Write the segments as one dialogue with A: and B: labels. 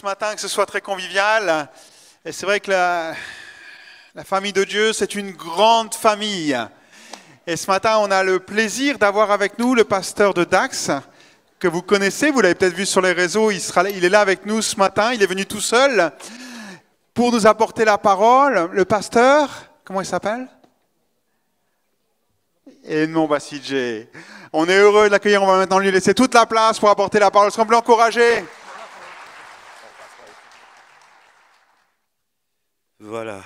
A: ce matin que ce soit très convivial. Et c'est vrai que la famille de Dieu, c'est une grande famille. Et ce matin, on a le plaisir d'avoir avec nous le pasteur de Dax, que vous connaissez, vous l'avez peut-être vu sur les réseaux, il est là avec nous ce matin, il est venu tout seul pour nous apporter la parole. Le pasteur, comment il s'appelle? Edmond Bassidje. On est heureux de l'accueillir, on va maintenant lui laisser toute la place pour apporter la parole. Est-ce qu'on peut l'encourager?
B: Voilà.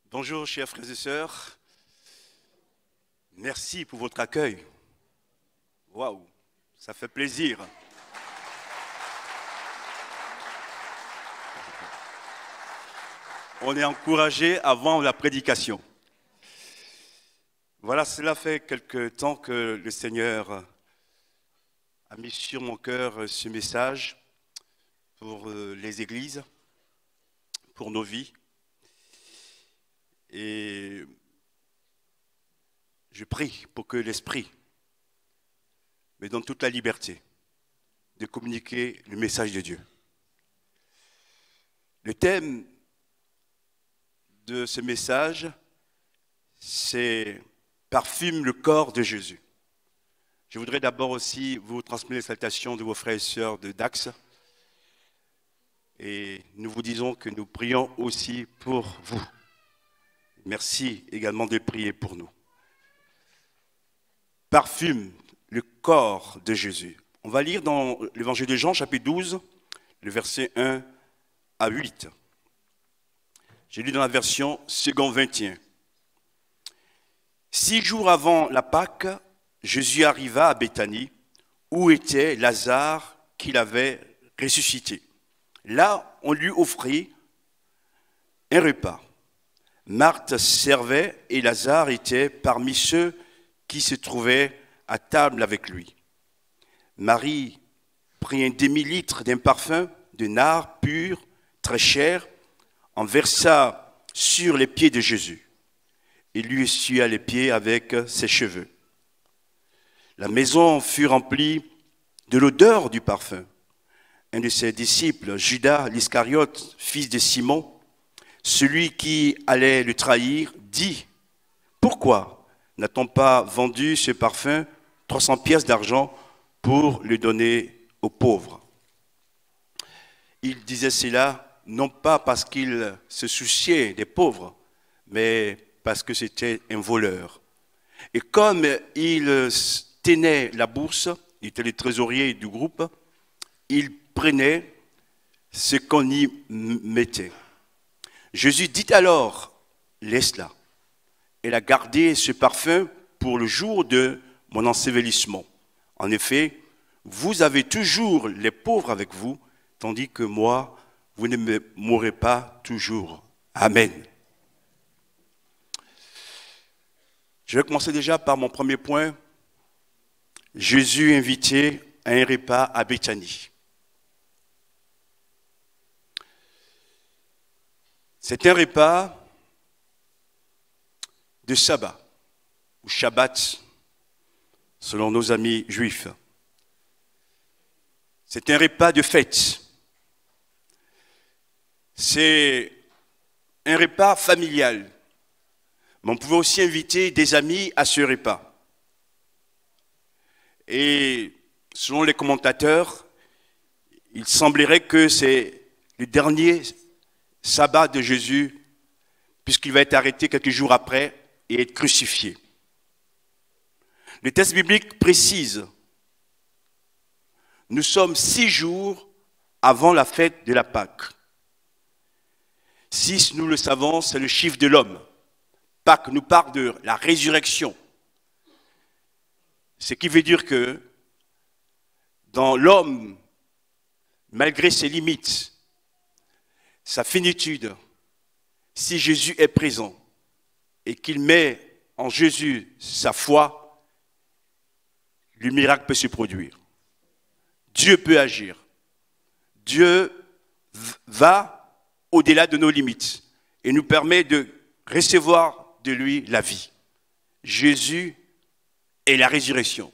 B: Bonjour chers frères et sœurs. Merci pour votre accueil. Waouh, ça fait plaisir. On est encouragé avant la prédication. Voilà, cela fait quelque temps que le Seigneur a mis sur mon cœur ce message pour les églises, pour nos vies. Et je prie pour que l'Esprit me donne toute la liberté de communiquer le message de Dieu. Le thème de ce message, c'est « Parfume le corps de Jésus ». Je voudrais d'abord aussi vous transmettre les salutations de vos frères et sœurs de Dax. Et nous vous disons que nous prions aussi pour vous. Merci également de prier pour nous. Parfume le corps de Jésus. On va lire dans l'évangile de Jean, chapitre 12, le verset 1 à 8. J'ai lu dans la version second 21. 6 jours avant la Pâque, Jésus arriva à Béthanie, où était Lazare qu'il avait ressuscité. Là, on lui offrit un repas. Marthe servait et Lazare était parmi ceux qui se trouvaient à table avec lui. Marie prit un demi-litre d'un parfum de nard pur, très cher, en versa sur les pieds de Jésus et lui essuya les pieds avec ses cheveux. La maison fut remplie de l'odeur du parfum. Un de ses disciples, Judas l'Iscariote, fils de Simon, celui qui allait le trahir, dit « Pourquoi n'a-t-on pas vendu ce parfum 300 pièces d'argent pour le donner aux pauvres ?» Il disait cela non pas parce qu'il se souciait des pauvres, mais parce que c'était un voleur. Et comme il tenait la bourse, il était le trésorier du groupe, il prenait ce qu'on y mettait. Jésus dit alors, laisse-la. Elle a gardé ce parfum pour le jour de mon ensevelissement. En effet, vous avez toujours les pauvres avec vous, tandis que moi, vous ne me mourrez pas toujours. Amen. Je vais commencer déjà par mon premier point. Jésus invité à un repas à Béthanie. C'est un repas de sabbat, ou Shabbat, selon nos amis juifs. C'est un repas de fête. C'est un repas familial. Mais on pouvait aussi inviter des amis à ce repas. Et selon les commentateurs, il semblerait que c'est le dernier sabbat de Jésus, puisqu'il va être arrêté quelques jours après et être crucifié. Le texte biblique précise, nous sommes 6 jours avant la fête de la Pâque. 6, nous le savons, c'est le chiffre de l'homme. Pâques nous parle de la résurrection. Ce qui veut dire que dans l'homme, malgré ses limites, sa finitude, si Jésus est présent et qu'il met en Jésus sa foi, le miracle peut se produire. Dieu peut agir. Dieu va au-delà de nos limites et nous permet de recevoir de lui la vie. Jésus est la résurrection.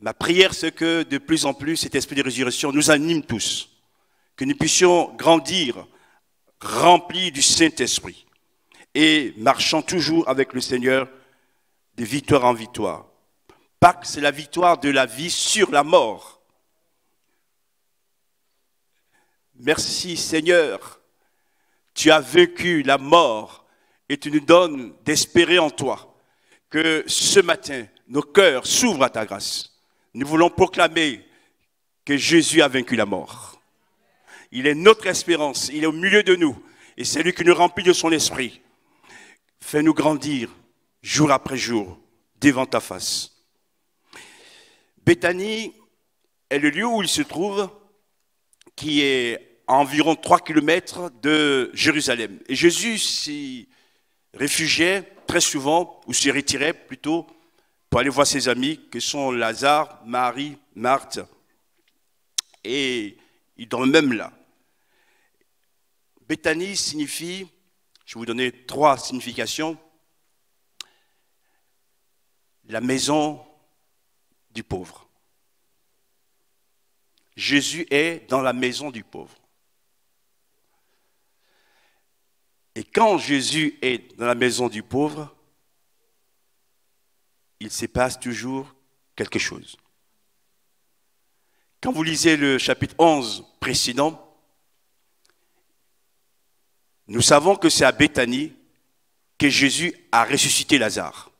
B: Ma prière, c'est que de plus en plus, cet esprit de résurrection nous anime tous. que nous puissions grandir remplis du Saint-Esprit et marchant toujours avec le Seigneur de victoire en victoire. Pâques, c'est la victoire de la vie sur la mort. Merci Seigneur, tu as vaincu la mort et tu nous donnes d'espérer en toi. Que ce matin, nos cœurs s'ouvrent à ta grâce. Nous voulons proclamer que Jésus a vaincu la mort. Il est notre espérance, il est au milieu de nous et c'est lui qui nous remplit de son esprit. Fais-nous grandir jour après jour devant ta face. Béthanie est le lieu où il se trouve, qui est à environ 3 kilomètres de Jérusalem. Et Jésus s'y réfugiait très souvent, ou s'y retirait plutôt, pour aller voir ses amis, que sont Lazare, Marie, Marthe. Et il dorment même là. Béthanie signifie, je vais vous donner 3 significations, la maison du pauvre. Jésus est dans la maison du pauvre. Et quand Jésus est dans la maison du pauvre, il se passe toujours quelque chose. Quand vous lisez le chapitre 11 précédent, nous savons que c'est à Béthanie que Jésus a ressuscité Lazare.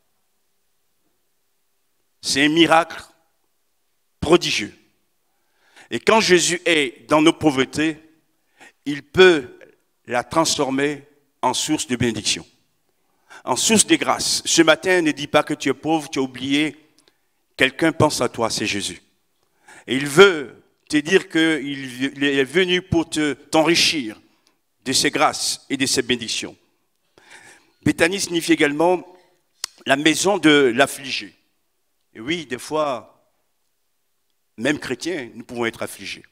B: C'est un miracle prodigieux. Et quand Jésus est dans nos pauvretés, il peut la transformer en source de bénédiction, en source de grâce. Ce matin, ne dis pas que tu es pauvre, tu as oublié. Quelqu'un pense à toi, c'est Jésus. Et il veut te dire qu'il est venu pour t'enrichir de ses grâces et de ses bénédictions. Béthanie signifie également la maison de l'affligé. Et oui, des fois, même chrétiens, nous pouvons être affligés.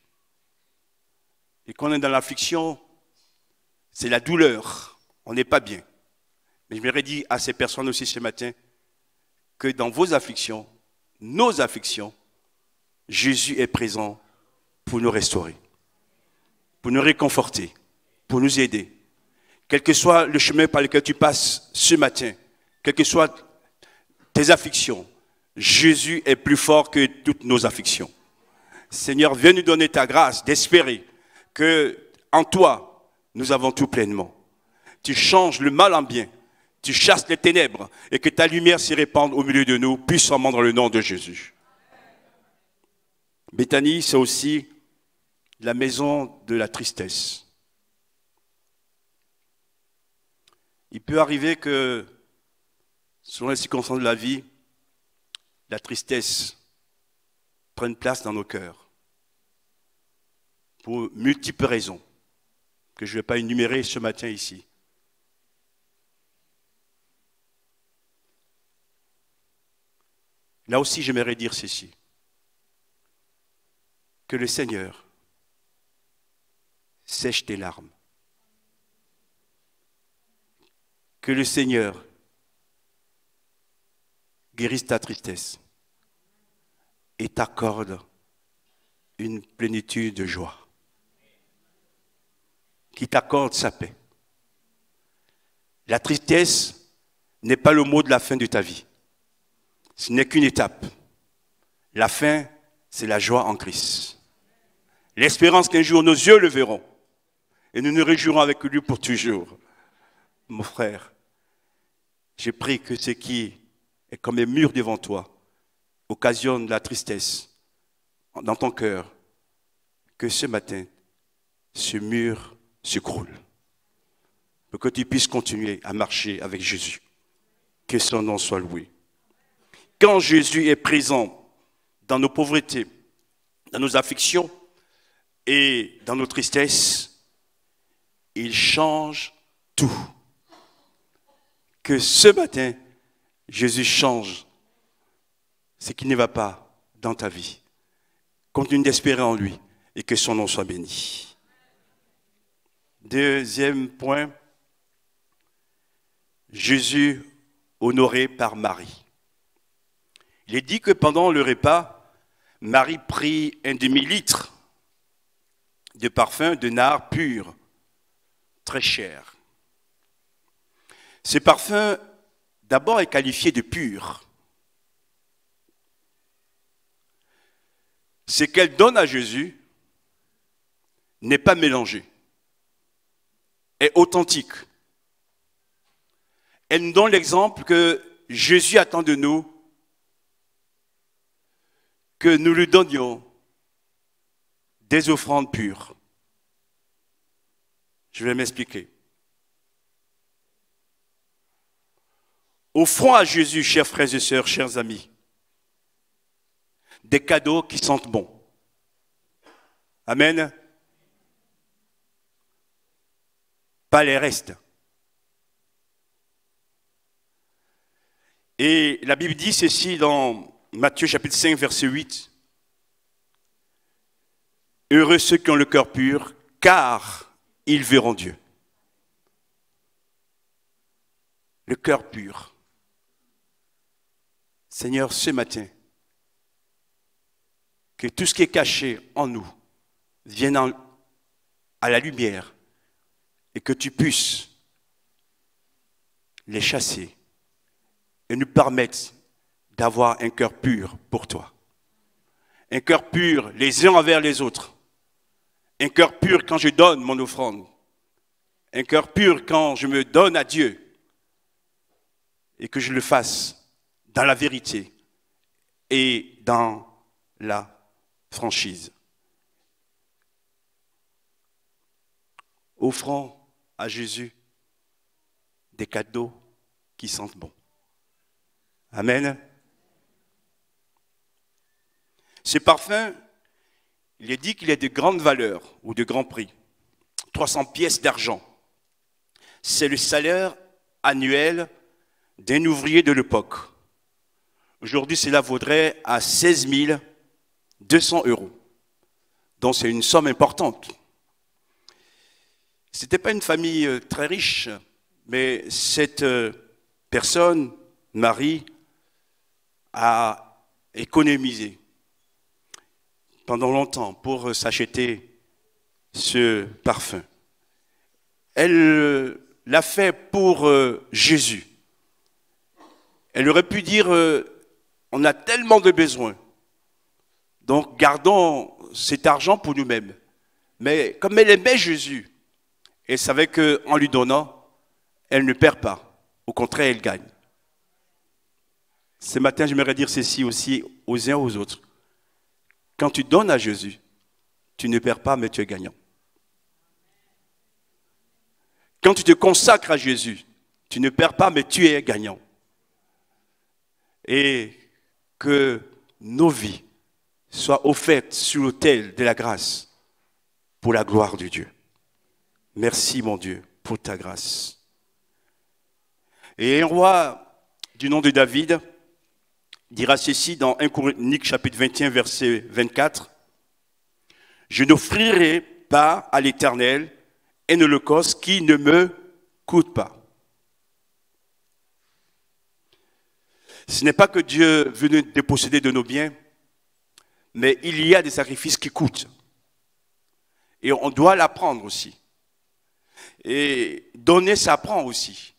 B: Et quand on est dans l'affliction, c'est la douleur. On n'est pas bien. Mais je m'aurais dit à ces personnes aussi ce matin que dans vos afflictions, nos afflictions, Jésus est présent pour nous restaurer, pour nous réconforter, pour nous aider. Quel que soit le chemin par lequel tu passes ce matin, quelles que soient tes afflictions, Jésus est plus fort que toutes nos afflictions. Seigneur, viens nous donner ta grâce d'espérer que en toi, nous avons tout pleinement. Tu changes le mal en bien, tu chasses les ténèbres et que ta lumière s'y répande au milieu de nous, puissamment dans le nom de Jésus. Béthanie, c'est aussi la maison de la tristesse. Il peut arriver que, selon les circonstances de la vie, la tristesse prenne place dans nos cœurs, pour multiples raisons, que je ne vais pas énumérer ce matin ici. Là aussi, j'aimerais dire ceci, que le Seigneur sèche tes larmes, que le Seigneur guérisse ta tristesse et t'accorde une plénitude de joie, qui t'accorde sa paix. La tristesse n'est pas le mot de la fin de ta vie. Ce n'est qu'une étape. La fin, c'est la joie en Christ. L'espérance qu'un jour nos yeux le verront et nous nous réjouirons avec lui pour toujours. Mon frère, j'ai pris que ce qui est comme un mur devant toi occasionne la tristesse dans ton cœur, que ce matin, ce mur s'écroule, pour que tu puisses continuer à marcher avec Jésus. Que son nom soit loué. Quand Jésus est présent dans nos pauvretés, dans nos afflictions et dans nos tristesses, il change tout. Que ce matin, Jésus change ce qui ne va pas dans ta vie. Continue d'espérer en lui et que son nom soit béni. Deuxième point, Jésus honoré par Marie. Il est dit que pendant le repas, Marie prit un demi-litre de parfum de nard pur, très cher. Ce parfum, d'abord, est qualifié de pur. Ce qu'elle donne à Jésus n'est pas mélangé, est authentique. Elle nous donne l'exemple que Jésus attend de nous que nous lui donnions des offrandes pures. Je vais m'expliquer. Offrons à Jésus, chers frères et sœurs, chers amis, des cadeaux qui sentent bon. Amen. Pas les restes. Et la Bible dit ceci dans Matthieu chapitre 5, verset 8. Heureux ceux qui ont le cœur pur, car ils verront Dieu. Le cœur pur. Seigneur, ce matin, que tout ce qui est caché en nous vienne à la lumière et que tu puisses les chasser et nous permettre d'avoir un cœur pur pour toi. Un cœur pur les uns envers les autres. Un cœur pur quand je donne mon offrande. Un cœur pur quand je me donne à Dieu. Et que je le fasse dans la vérité et dans la franchise. Offrons à Jésus des cadeaux qui sentent bon. Amen. Ce parfum, il est dit qu'il est de grande valeur ou de grand prix. 300 pièces d'argent. C'est le salaire annuel d'un ouvrier de l'époque. Aujourd'hui, cela vaudrait à 16 200 €. Donc, c'est une somme importante. Ce n'était pas une famille très riche, mais cette personne, Marie, a économisé pendant longtemps pour s'acheter ce parfum. Elle l'a fait pour Jésus. Elle aurait pu dire, on a tellement de besoins, donc gardons cet argent pour nous-mêmes. Mais comme elle aimait Jésus, elle savait qu'en lui donnant, elle ne perd pas. Au contraire, elle gagne. Ce matin, j'aimerais dire ceci aussi aux uns aux autres. Quand tu donnes à Jésus, tu ne perds pas, mais tu es gagnant. Quand tu te consacres à Jésus, tu ne perds pas, mais tu es gagnant. Et que nos vies soient offertes sur l'autel de la grâce pour la gloire de Dieu. Merci, mon Dieu, pour ta grâce. Et un roi du nom de David dira ceci dans 1 Chroniques chapitre 21, verset 24. « Je n'offrirai pas à l'Éternel un holocauste qui ne me coûte pas. » Ce n'est pas que Dieu veut nous déposséder de nos biens, mais il y a des sacrifices qui coûtent. Et on doit l'apprendre aussi. Et donner, ça prend aussi.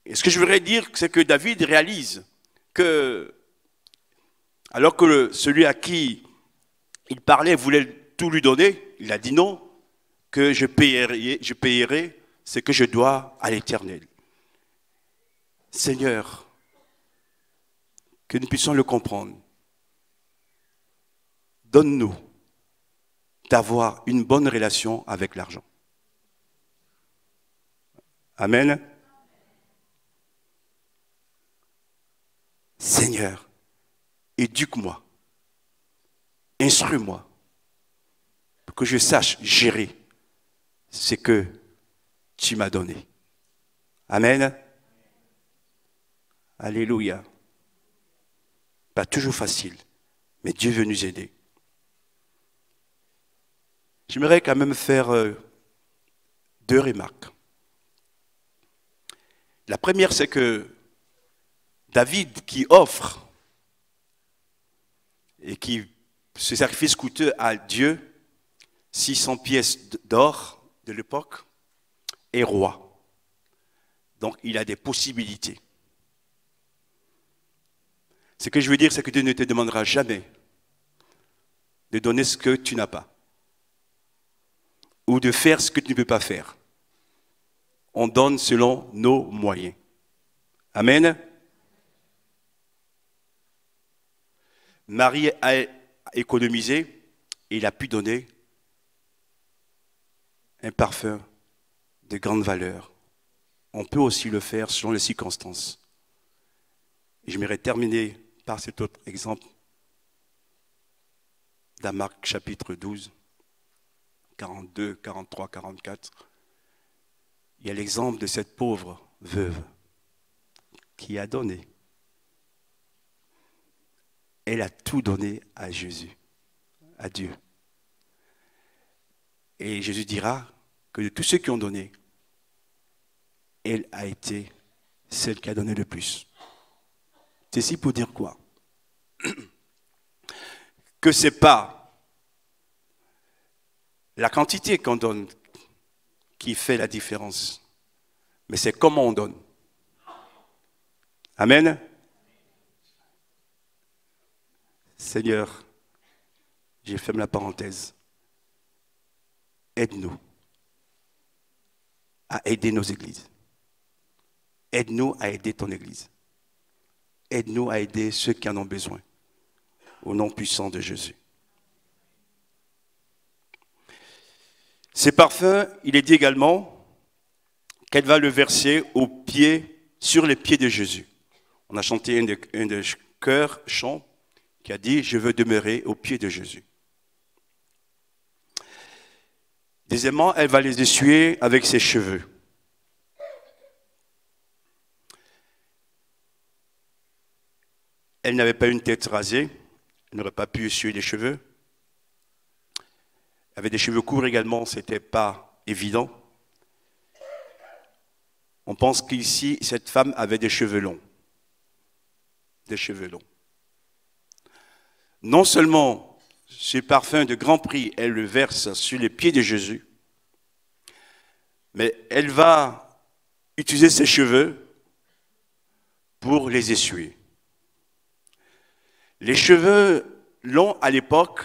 B: Et ce que je voudrais dire, c'est que David réalise que, alors que celui à qui il parlait voulait tout lui donner, il a dit non, que je payerai ce que je dois à l'Éternel. Seigneur, que nous puissions le comprendre. Donne-nous d'avoir une bonne relation avec l'argent. Amen. Seigneur, éduque-moi, instruis-moi, pour que je sache gérer ce que tu m'as donné. Amen. Alléluia. Pas toujours facile, mais Dieu veut nous aider. J'aimerais quand même faire 2 remarques. La première, c'est que David qui offre et qui se sacrifice coûteux à Dieu, 600 pièces d'or de l'époque, est roi. Donc, il a des possibilités. Ce que je veux dire, c'est que Dieu ne te demandera jamais de donner ce que tu n'as pas ou de faire ce que tu ne peux pas faire. On donne selon nos moyens. Amen. Marie a économisé et il a pu donner un parfum de grande valeur. On peut aussi le faire selon les circonstances. Et je m'aimerais terminer par cet autre exemple dans Marc chapitre 12, 42, 43, 44. Il y a l'exemple de cette pauvre veuve qui a donné. Elle a tout donné à Jésus, à Dieu. Et Jésus dira que de tous ceux qui ont donné, elle a été celle qui a donné le plus. Ceci pour dire quoi? Que ce n'est pas la quantité qu'on donne qui fait la différence, mais c'est comment on donne. Amen. Seigneur, je ferme la parenthèse. Aide-nous à aider nos églises. Aide-nous à aider ton église. Aide-nous à aider ceux qui en ont besoin. Au nom puissant de Jésus. Ces parfums, il est dit également qu'elle va le verser sur les pieds de Jésus. On a chanté un des chœurs, chant, qui a dit « Je veux demeurer aux pieds de Jésus ». Deuxièmement, elle va les essuyer avec ses cheveux. Elle n'avait pas une tête rasée, elle n'aurait pas pu essuyer les cheveux. Elle avait des cheveux courts également, ce n'était pas évident. On pense qu'ici, cette femme avait des cheveux longs. Des cheveux longs. Non seulement ce parfum de grand prix, elle le verse sur les pieds de Jésus, mais elle va utiliser ses cheveux pour les essuyer. Les cheveux longs à l'époque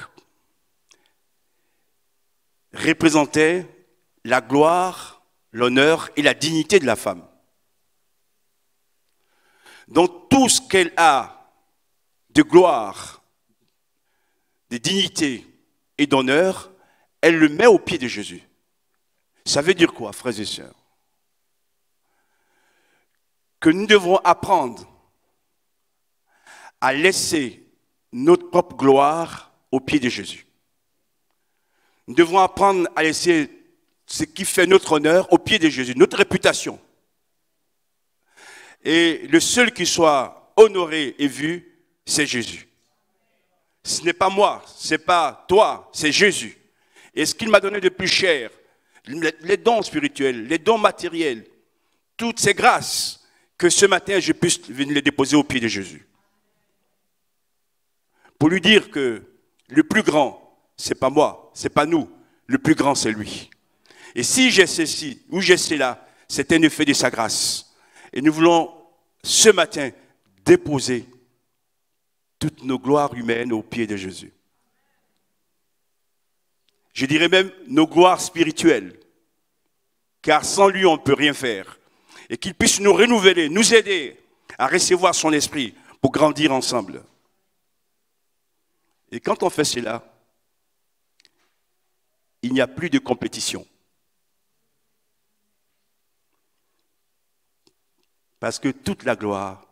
B: représentaient la gloire, l'honneur et la dignité de la femme. Donc tout ce qu'elle a de gloire, de dignité et d'honneur, elle le met aux pieds de Jésus. Ça veut dire quoi, frères et sœurs? Que nous devons apprendre à laisser notre propre gloire aux pieds de Jésus. Nous devons apprendre à laisser ce qui fait notre honneur aux pieds de Jésus, notre réputation. Et le seul qui soit honoré et vu, c'est Jésus. Ce n'est pas moi, ce n'est pas toi, c'est Jésus. Et ce qu'il m'a donné de plus cher, les dons spirituels, les dons matériels, toutes ces grâces, que ce matin je puisse venir les déposer aux pieds de Jésus. Pour lui dire que le plus grand, ce n'est pas moi, ce n'est pas nous, le plus grand c'est lui. Et si j'ai ceci ou j'ai cela, c'est un effet de sa grâce. Et nous voulons ce matin déposer toutes nos gloires humaines aux pieds de Jésus. Je dirais même nos gloires spirituelles, car sans lui on ne peut rien faire. Et qu'il puisse nous renouveler, nous aider à recevoir son esprit pour grandir ensemble. Et quand on fait cela, il n'y a plus de compétition. Parce que toute la gloire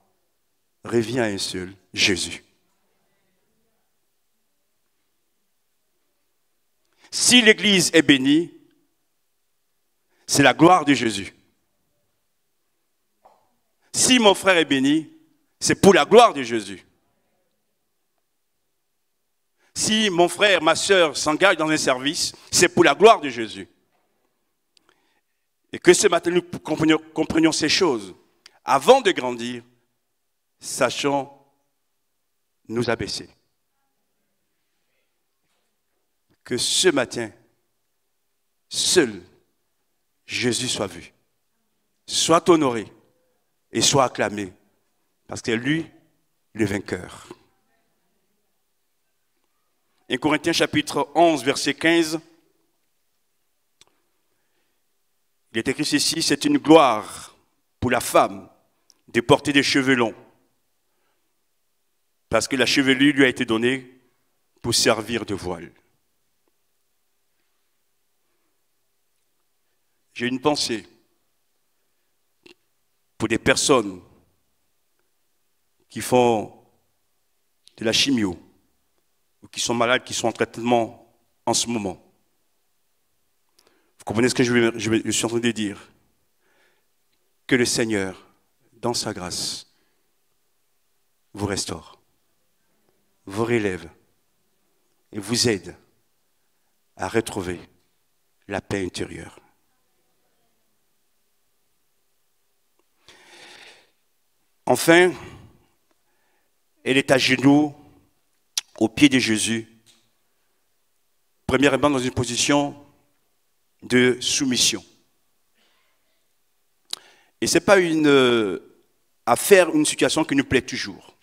B: revient à un seul, Jésus. Si l'Église est bénie, c'est la gloire de Jésus. Si mon frère est béni, c'est pour la gloire de Jésus. Si mon frère, ma sœur s'engagent dans un service, c'est pour la gloire de Jésus. Et que ce matin, nous comprenions ces choses. Avant de grandir, sachons nous abaisser. Que ce matin, seul Jésus soit vu, soit honoré et soit acclamé, parce que c'est lui le vainqueur. 1 Corinthiens chapitre 11, verset 15, il est écrit ceci, c'est une gloire pour la femme de porter des cheveux longs, parce que la chevelure lui a été donnée pour servir de voile. J'ai une pensée pour des personnes qui font de la chimio ou qui sont malades, qui sont en traitement en ce moment. Vous comprenez ce que je suis en train de dire? Que le Seigneur, dans sa grâce, vous restaure, vous relève et vous aide à retrouver la paix intérieure. Enfin, elle est à genoux au pied de Jésus, premièrement dans une position de soumission. Et ce n'est pas une situation qui nous plaît toujours,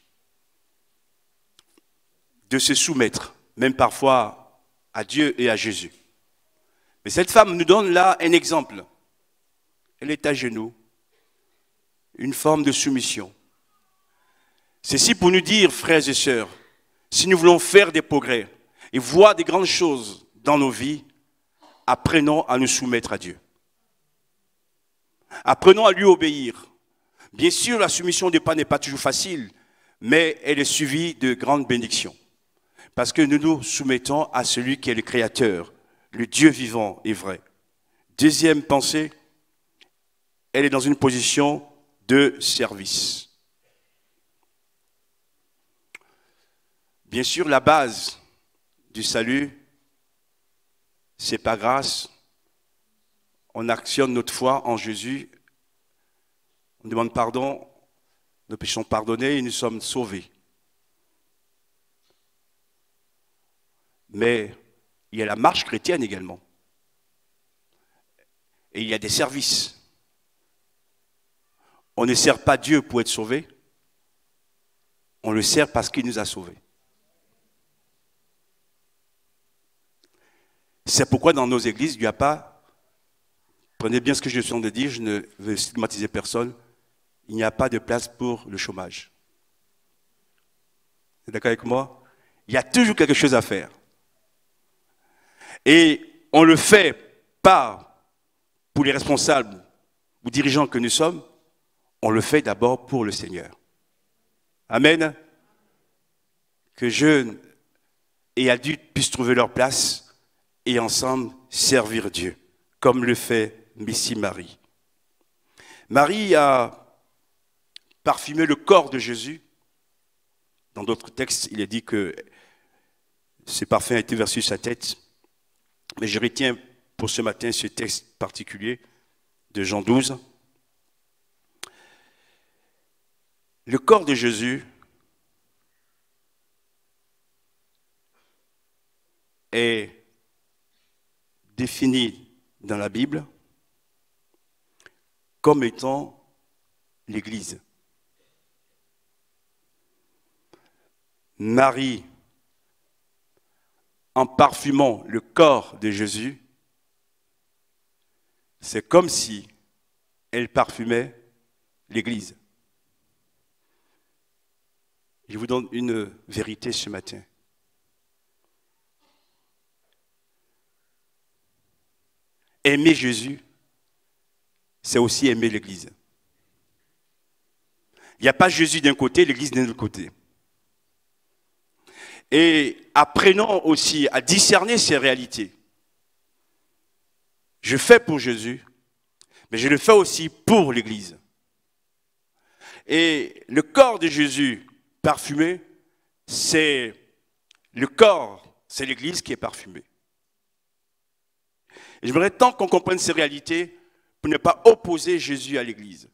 B: de se soumettre, même parfois à Dieu et à Jésus. Mais cette femme nous donne là un exemple. Elle est à genoux, une forme de soumission. Ceci pour nous dire, frères et sœurs, si nous voulons faire des progrès et voir des grandes choses dans nos vies, apprenons à nous soumettre à Dieu. Apprenons à lui obéir. Bien sûr, la soumission de pas n'est pas toujours facile, mais elle est suivie de grandes bénédictions. Parce que nous nous soumettons à celui qui est le Créateur, le Dieu vivant et vrai. Deuxième pensée, elle est dans une position de service. Bien sûr, la base du salut, c'est par grâce. On actionne notre foi en Jésus. On demande pardon, nos péchés sont pardonnés et nous sommes sauvés. Mais il y a la marche chrétienne également. Et il y a des services. On ne sert pas Dieu pour être sauvé. On le sert parce qu'il nous a sauvés. C'est pourquoi dans nos églises, il n'y a pas, prenez bien ce que je suis en train de dire, je ne veux stigmatiser personne, il n'y a pas de place pour le chômage. Vous êtes d'accord avec moi? Il y a toujours quelque chose à faire. Et on le fait pas pour les responsables ou dirigeants que nous sommes, on le fait d'abord pour le Seigneur. Amen. Que jeunes et adultes puissent trouver leur place et ensemble servir Dieu, comme le fait Messie Marie. Marie a parfumé le corps de Jésus. Dans d'autres textes, il est dit que ce parfum a été versé sur sa tête. Mais je retiens pour ce matin ce texte particulier de Jean 12. Le corps de Jésus est défini dans la Bible comme étant l'Église. Marie, en parfumant le corps de Jésus, c'est comme si elle parfumait l'Église. Je vous donne une vérité ce matin. Aimer Jésus, c'est aussi aimer l'Église. Il n'y a pas Jésus d'un côté, l'Église d'un autre côté. Et apprenons aussi à discerner ces réalités. Je fais pour Jésus, mais je le fais aussi pour l'Église. Et le corps de Jésus parfumé, c'est le corps, c'est l'Église qui est parfumée. Et j'aimerais tant qu'on comprenne ces réalités pour ne pas opposer Jésus à l'Église.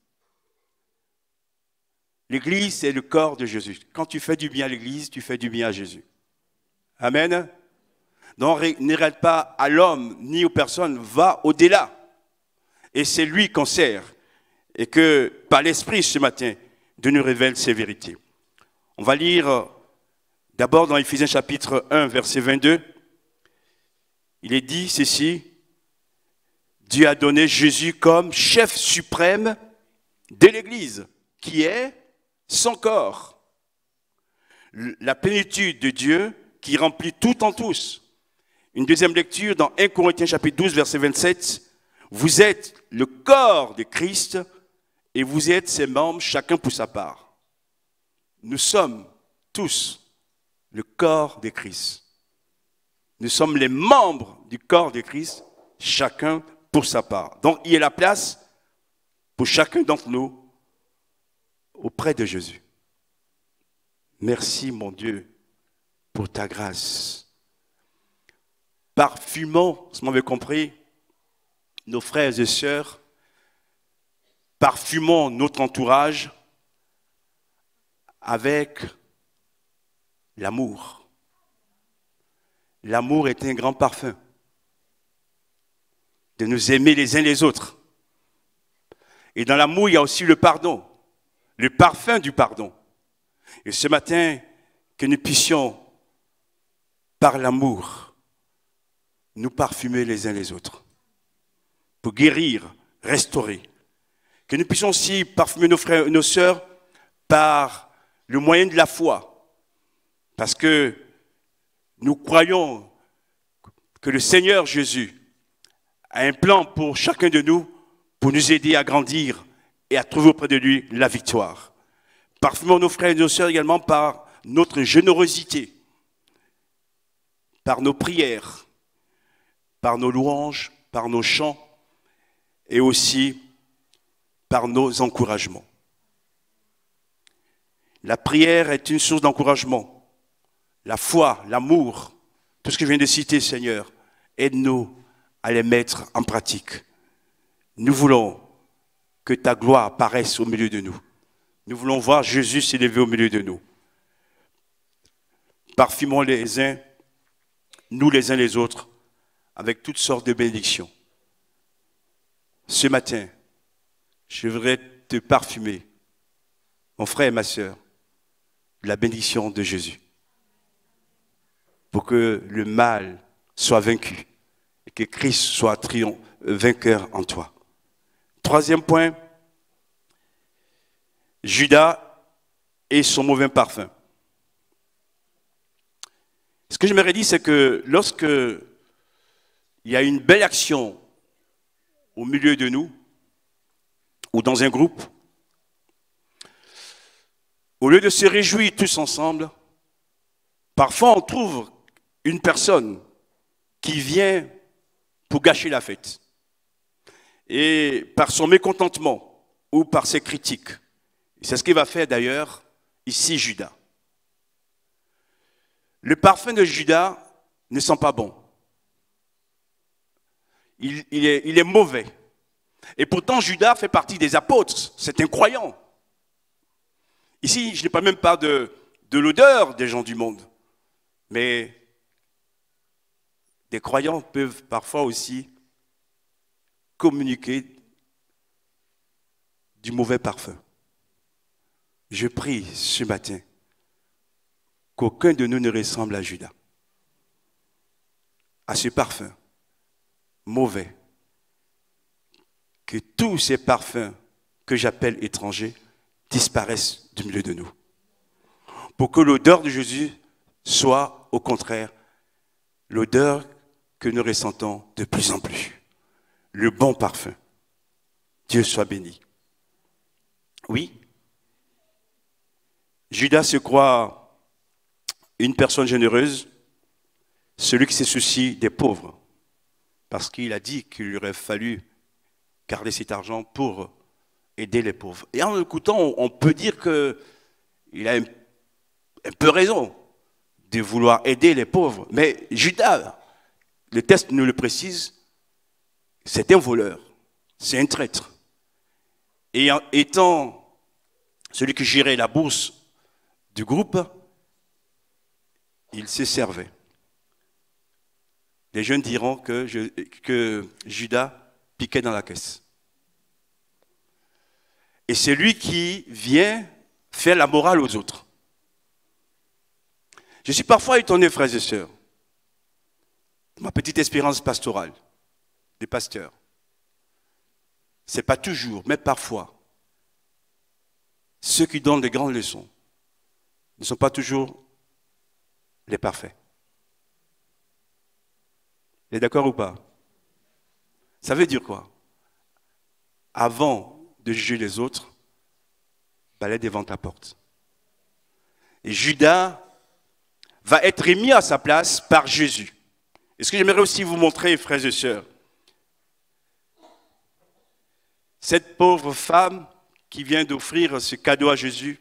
B: L'Église, c'est le corps de Jésus. Quand tu fais du bien à l'Église, tu fais du bien à Jésus. Amen. n'arrête pas à l'homme ni aux personnes, va au-delà. Et c'est lui qu'on sert. Et que par l'Esprit ce matin, Dieu nous révèle ces vérités. On va lire d'abord dans Éphésiens chapitre 1, verset 22. Il est dit ceci: Dieu a donné Jésus comme chef suprême de l'Église, qui est son corps. La plénitude de Dieu qui remplit tout en tous. Une deuxième lecture dans 1 Corinthiens chapitre 12, verset 27. Vous êtes le corps de Christ et vous êtes ses membres, chacun pour sa part. Nous sommes tous le corps de Christ. Nous sommes les membres du corps de Christ, chacun pour sa part. Donc il y a la place pour chacun d'entre nous auprès de Jésus. Merci mon Dieu pour ta grâce. Parfumons, si vous m'avez compris, nos frères et sœurs, parfumons notre entourage avec l'amour. L'amour est un grand parfum. De nous aimer les uns les autres. Et dans l'amour, il y a aussi le pardon, le parfum du pardon. Et ce matin, que nous puissions, par l'amour, nous parfumer les uns les autres. Pour guérir, restaurer. Que nous puissions aussi parfumer nos frères et nos sœurs par le moyen de la foi. Parce que nous croyons que le Seigneur Jésus a un plan pour chacun de nous pour nous aider à grandir et à trouver auprès de lui la victoire. Parfumons nos frères et nos sœurs également par notre générosité, par nos prières, par nos louanges, par nos chants et aussi par nos encouragements. La prière est une source d'encouragement. La foi, l'amour, tout ce que je viens de citer, Seigneur, aide-nous à les mettre en pratique. Nous voulons que ta gloire apparaisse au milieu de nous. Nous voulons voir Jésus s'élever au milieu de nous. Parfumons les uns, nous les uns les autres, avec toutes sortes de bénédictions. Ce matin, je voudrais te parfumer, mon frère et ma sœur, de la bénédiction de Jésus, pour que le mal soit vaincu et que Christ soit vainqueur en toi. Troisième point, Judas et son mauvais parfum. Ce que je me dit, c'est que lorsque il y a une belle action au milieu de nous, ou dans un groupe, au lieu de se réjouir tous ensemble, parfois on trouve une personne qui vient pour gâcher la fête. Et par son mécontentement ou par ses critiques. C'est ce qu'il va faire d'ailleurs ici Judas. Le parfum de Judas ne sent pas bon. Il est mauvais. Et pourtant Judas fait partie des apôtres. C'est un croyant. Ici, je n'ai pas même pas de l'odeur des gens du monde. Mais des croyants peuvent parfois aussi communiquer du mauvais parfum. Je prie ce matin qu'aucun de nous ne ressemble à Judas, à ce parfum mauvais, que tous ces parfums que j'appelle étrangers disparaissent du milieu de nous, pour que l'odeur de Jésus soit au contraire l'odeur que nous ressentons de plus en plus, le bon parfum. Dieu soit béni. Oui, Judas se croit une personne généreuse, celui qui se soucie des pauvres, parce qu'il a dit qu'il lui aurait fallu garder cet argent pour aider les pauvres. Et en l'écoutant, on peut dire qu'il a un peu raison de vouloir aider les pauvres. Mais Judas, le texte nous le précise, c'est un voleur, c'est un traître. Et en étant celui qui gérait la bourse du groupe, il se servait Les jeunes diront que Judas piquait dans la caisse. Et c'est lui qui vient faire la morale aux autres. Je suis parfois étonné, frères et sœurs, de ma petite expérience pastorale, des pasteurs. Ce n'est pas toujours, mais parfois, ceux qui donnent des grandes leçons ne sont pas toujours les parfaits. Vous êtes d'accord ou pas? Ça veut dire quoi? Avant de juger les autres, balaye devant ta porte. Et Judas va être mis à sa place par Jésus. Et ce que j'aimerais aussi vous montrer, frères et sœurs, cette pauvre femme qui vient d'offrir ce cadeau à Jésus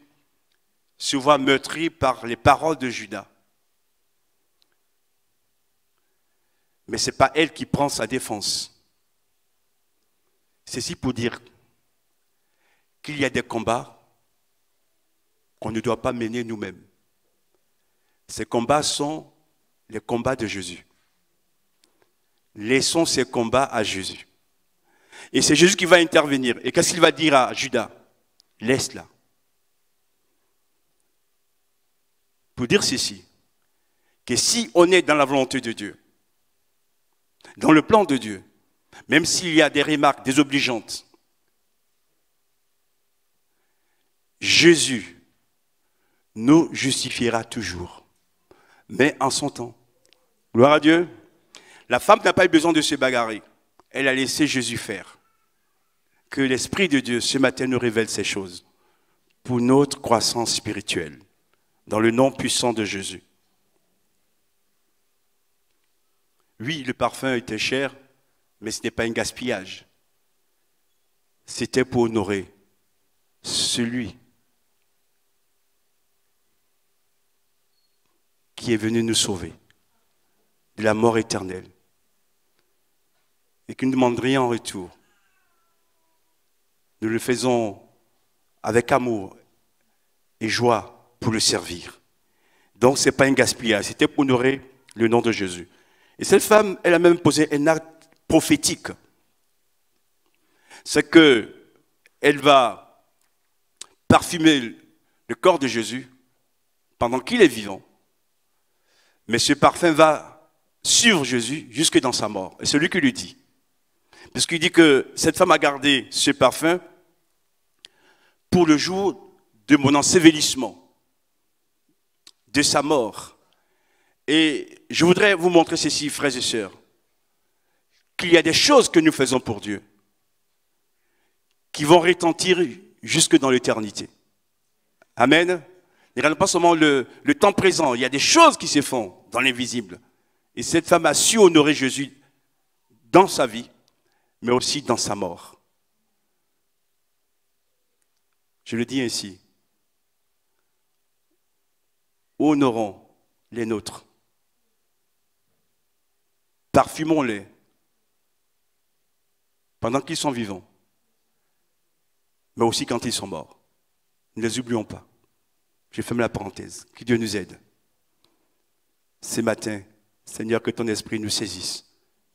B: se voit meurtrie par les paroles de Judas. Mais ce n'est pas elle qui prend sa défense. Ceci pour dire qu'il y a des combats qu'on ne doit pas mener nous-mêmes. Ces combats sont les combats de Jésus. Laissons ces combats à Jésus. Et c'est Jésus qui va intervenir. Et qu'est-ce qu'il va dire à Judas? Laisse-la. Pour dire ceci, que si on est dans la volonté de Dieu, dans le plan de Dieu, même s'il y a des remarques désobligeantes, Jésus nous justifiera toujours, mais en son temps. Gloire à Dieu. La femme n'a pas eu besoin de se bagarrer. Elle a laissé Jésus faire. Que l'Esprit de Dieu ce matin nous révèle ces choses pour notre croissance spirituelle, dans le nom puissant de Jésus. Oui, le parfum était cher, mais ce n'est pas un gaspillage. C'était pour honorer celui qui est venu nous sauver de la mort éternelle et qui ne demande rien en retour. Nous le faisons avec amour et joie pour le servir. Donc ce n'est pas un gaspillage, c'était pour honorer le nom de Jésus. Et cette femme, elle a même posé un acte prophétique. C'est qu'elle va parfumer le corps de Jésus pendant qu'il est vivant. Mais ce parfum va suivre Jésus jusque dans sa mort. Et c'est lui qui lui dit. Parce qu'il dit que cette femme a gardé ce parfum pour le jour de mon ensevelissement, de sa mort. Et je voudrais vous montrer ceci, frères et sœurs, qu'il y a des choses que nous faisons pour Dieu qui vont retentir jusque dans l'éternité. Amen. Il n'y a pas seulement le temps présent, il y a des choses qui se font dans l'invisible. Et cette femme a su honorer Jésus dans sa vie, mais aussi dans sa mort. Je le dis ainsi. Honorons les nôtres. Parfumons-les pendant qu'ils sont vivants, mais aussi quand ils sont morts. Ne les oublions pas. Je ferme la parenthèse. Que Dieu nous aide. Ce matin, Seigneur, que ton esprit nous saisisse,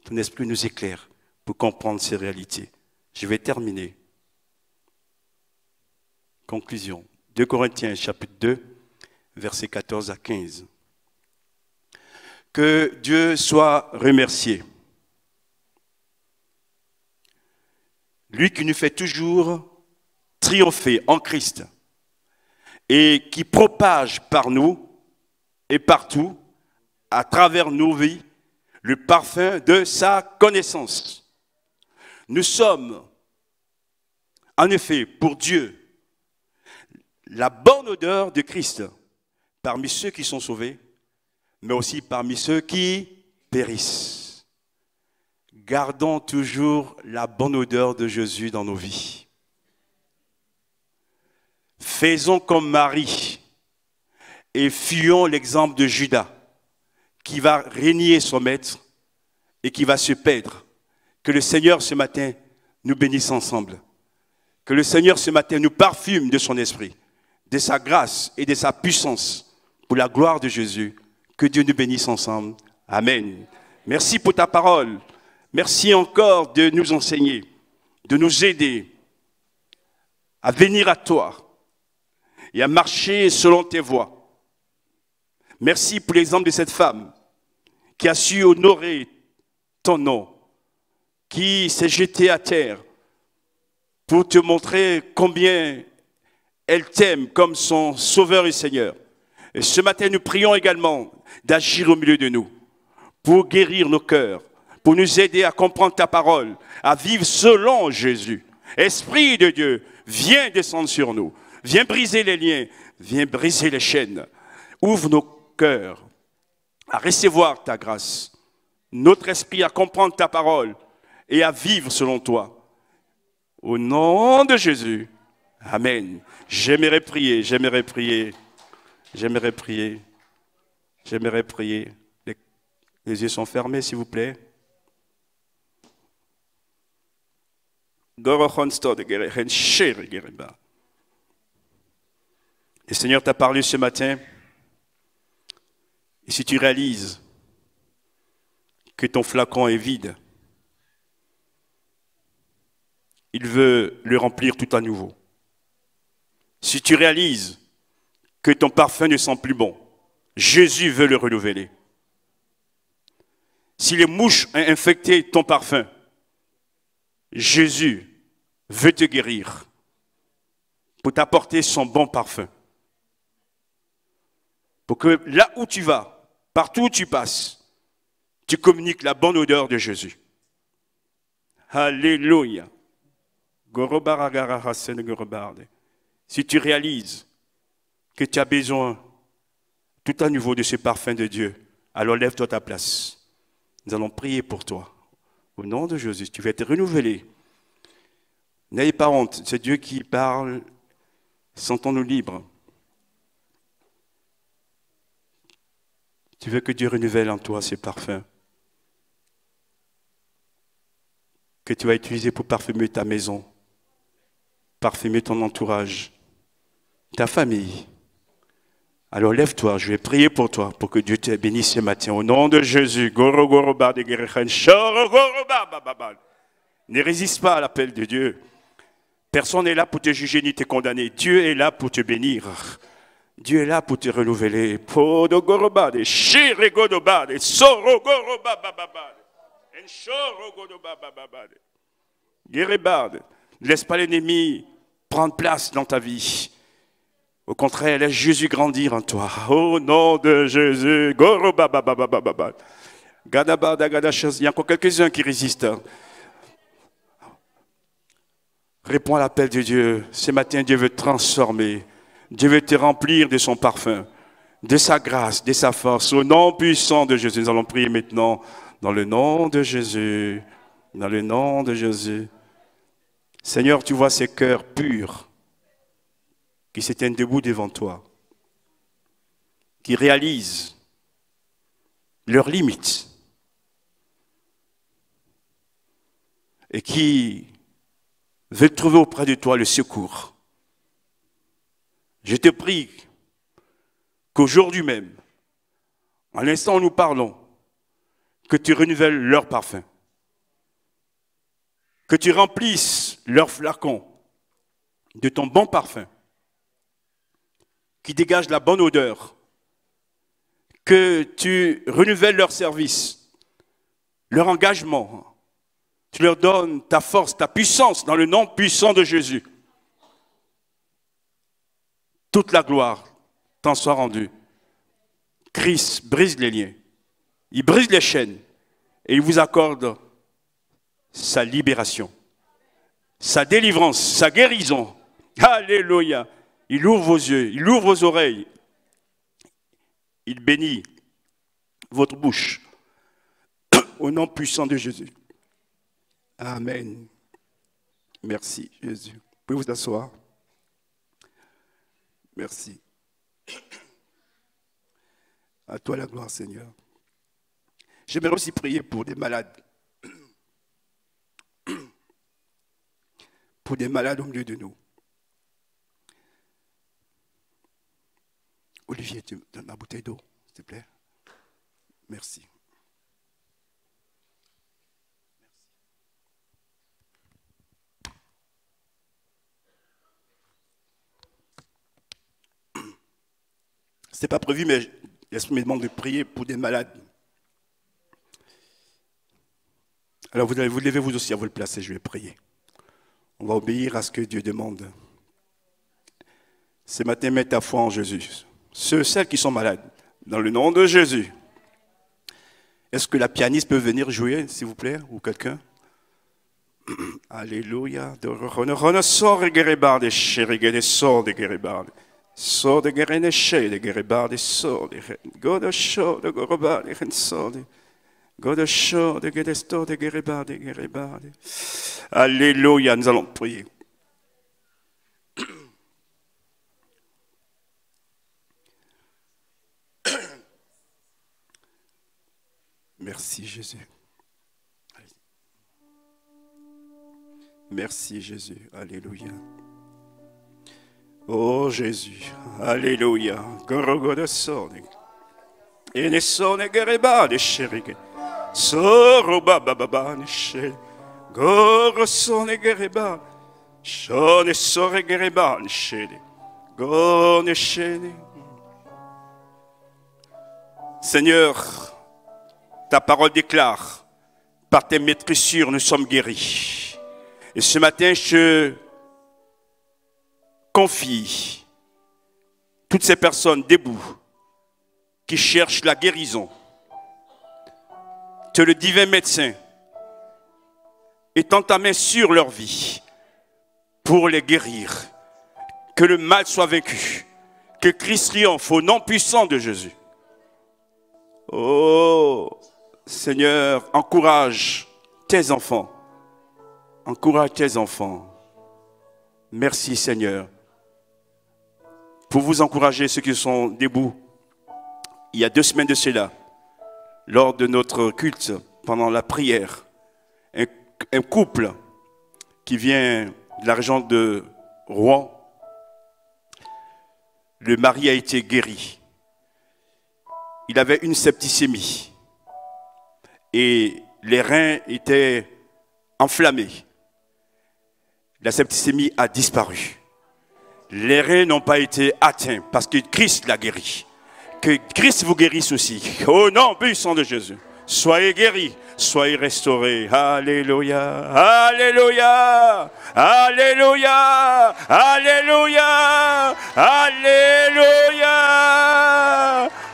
B: ton esprit nous éclaire pour comprendre ces réalités. Je vais terminer. Conclusion. 2 Corinthiens chapitre 2, versets 14 à 15. Que Dieu soit remercié. Lui qui nous fait toujours triompher en Christ et qui propage par nous et partout, à travers nos vies, le parfum de sa connaissance. Nous sommes, en effet, pour Dieu, la bonne odeur de Christ parmi ceux qui sont sauvés, mais aussi parmi ceux qui périssent. Gardons toujours la bonne odeur de Jésus dans nos vies. Faisons comme Marie et fuyons l'exemple de Judas qui va renier son maître et qui va se perdre. Que le Seigneur ce matin nous bénisse ensemble. Que le Seigneur ce matin nous parfume de son esprit, de sa grâce et de sa puissance pour la gloire de Jésus. Que Dieu nous bénisse ensemble. Amen. Merci pour ta parole. Merci encore de nous enseigner, de nous aider à venir à toi et à marcher selon tes voies. Merci pour l'exemple de cette femme qui a su honorer ton nom, qui s'est jetée à terre pour te montrer combien elle t'aime comme son Sauveur et Seigneur. Et ce matin, nous prions également d'agir au milieu de nous pour guérir nos cœurs, pour nous aider à comprendre ta parole, à vivre selon Jésus. Esprit de Dieu, viens descendre sur nous, viens briser les liens, viens briser les chaînes. Ouvre nos cœurs à recevoir ta grâce, notre esprit à comprendre ta parole et à vivre selon toi. Au nom de Jésus, amen. J'aimerais prier. Les yeux sont fermés, s'il vous plaît. Le Seigneur t'a parlé ce matin. Et si tu réalises que ton flacon est vide, il veut le remplir tout à nouveau. Si tu réalises que ton parfum ne sent plus bon, Jésus veut le renouveler. Si les mouches ont infecté ton parfum, Jésus veut te guérir pour t'apporter son bon parfum. Pour que là où tu vas, partout où tu passes, tu communiques la bonne odeur de Jésus. Alléluia. Si tu réalises que tu as besoin tout à nouveau de ce parfum de Dieu, alors lève-toi à ta place. Nous allons prier pour toi. Au nom de Jésus, tu vas être renouvelé. N'ayez pas honte, c'est Dieu qui parle. Sentons-nous libres. Tu veux que Dieu renouvelle en toi ces parfums que tu vas utiliser pour parfumer ta maison, parfumer ton entourage, ta famille. Alors lève-toi, je vais prier pour toi, pour que Dieu te bénisse ce matin. Au nom de Jésus, ne résiste pas à l'appel de Dieu. Personne n'est là pour te juger ni te condamner. Dieu est là pour te bénir. Dieu est là pour te renouveler. Ne laisse pas l'ennemi prendre place dans ta vie. Au contraire, laisse Jésus grandir en toi. Au nom de Jésus. Il y a encore quelques-uns qui résistent. Réponds à l'appel de Dieu. Ce matin, Dieu veut te transformer. Dieu veut te remplir de son parfum, de sa grâce, de sa force. Au nom puissant de Jésus, nous allons prier maintenant. Dans le nom de Jésus. Dans le nom de Jésus. Seigneur, tu vois ces cœurs purs qui se tiennent debout devant toi, qui réalisent leurs limites et qui veulent trouver auprès de toi le secours. Je te prie qu'aujourd'hui même, à l'instant où nous parlons, que tu renouvelles leur parfum, que tu remplisses leur flacon de ton bon parfum, qui dégage la bonne odeur, que tu renouvelles leur service, leur engagement, tu leur donnes ta force, ta puissance dans le nom puissant de Jésus. Toute la gloire t'en soit rendue. Christ brise les liens, il brise les chaînes et il vous accorde sa libération, sa délivrance, sa guérison. Alléluia. Il ouvre vos yeux, il ouvre vos oreilles. Il bénit votre bouche. Au nom puissant de Jésus. Amen. Merci Jésus. Vous pouvez vous asseoir. Merci. À toi la gloire, Seigneur. J'aimerais aussi prier pour des malades. Pour des malades au milieu de nous. Olivier, tu donnes ma bouteille d'eau, s'il te plaît. Merci. Ce n'était pas prévu, mais l'Esprit me demande de prier pour des malades. Alors vous allez vous lever vous aussi à vous le placer, je vais prier. On va obéir à ce que Dieu demande. Ce matin, mets ta foi en Jésus. Celles qui sont malades, dans le nom de Jésus. Est-ce que la pianiste peut venir jouer, s'il vous plaît, ou quelqu'un? Alléluia. So de gerene she de gerebade so de God de show de gorobade so de God de show de gedesto de gerebade. Alléluia, nous allons prier. Merci Jésus. Merci Jésus. Alléluia. Oh Jésus, alléluia. Gorogoda sone. Et ne sone gereba de chérigue. Soroba baba ne che. Goro sone gereba. Shone sore gereba ne che. Gone chene. Seigneur, ta parole déclare, par tes maîtrissures nous sommes guéris. Et ce matin, je confie toutes ces personnes debout qui cherchent la guérison. Que le divin médecin étend ta main sur leur vie pour les guérir. Que le mal soit vaincu. Que Christ triomphe au nom puissant de Jésus. Oh Seigneur, encourage tes enfants. Encourage tes enfants. Merci Seigneur. Pour vous encourager, ceux qui sont debout, il y a 2 semaines de cela, lors de notre culte, pendant la prière, un couple qui vient de la région de Rouen, le mari a été guéri. Il avait une septicémie et les reins étaient enflammés. La septicémie a disparu. Les reins n'ont pas été atteints parce que Christ l'a guéri. Que Christ vous guérisse aussi. Au nom puissant de Jésus. Soyez guéris, soyez restaurés. Alléluia, Alléluia, Alléluia, Alléluia, Alléluia,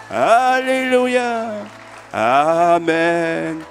B: Alléluia. Amen.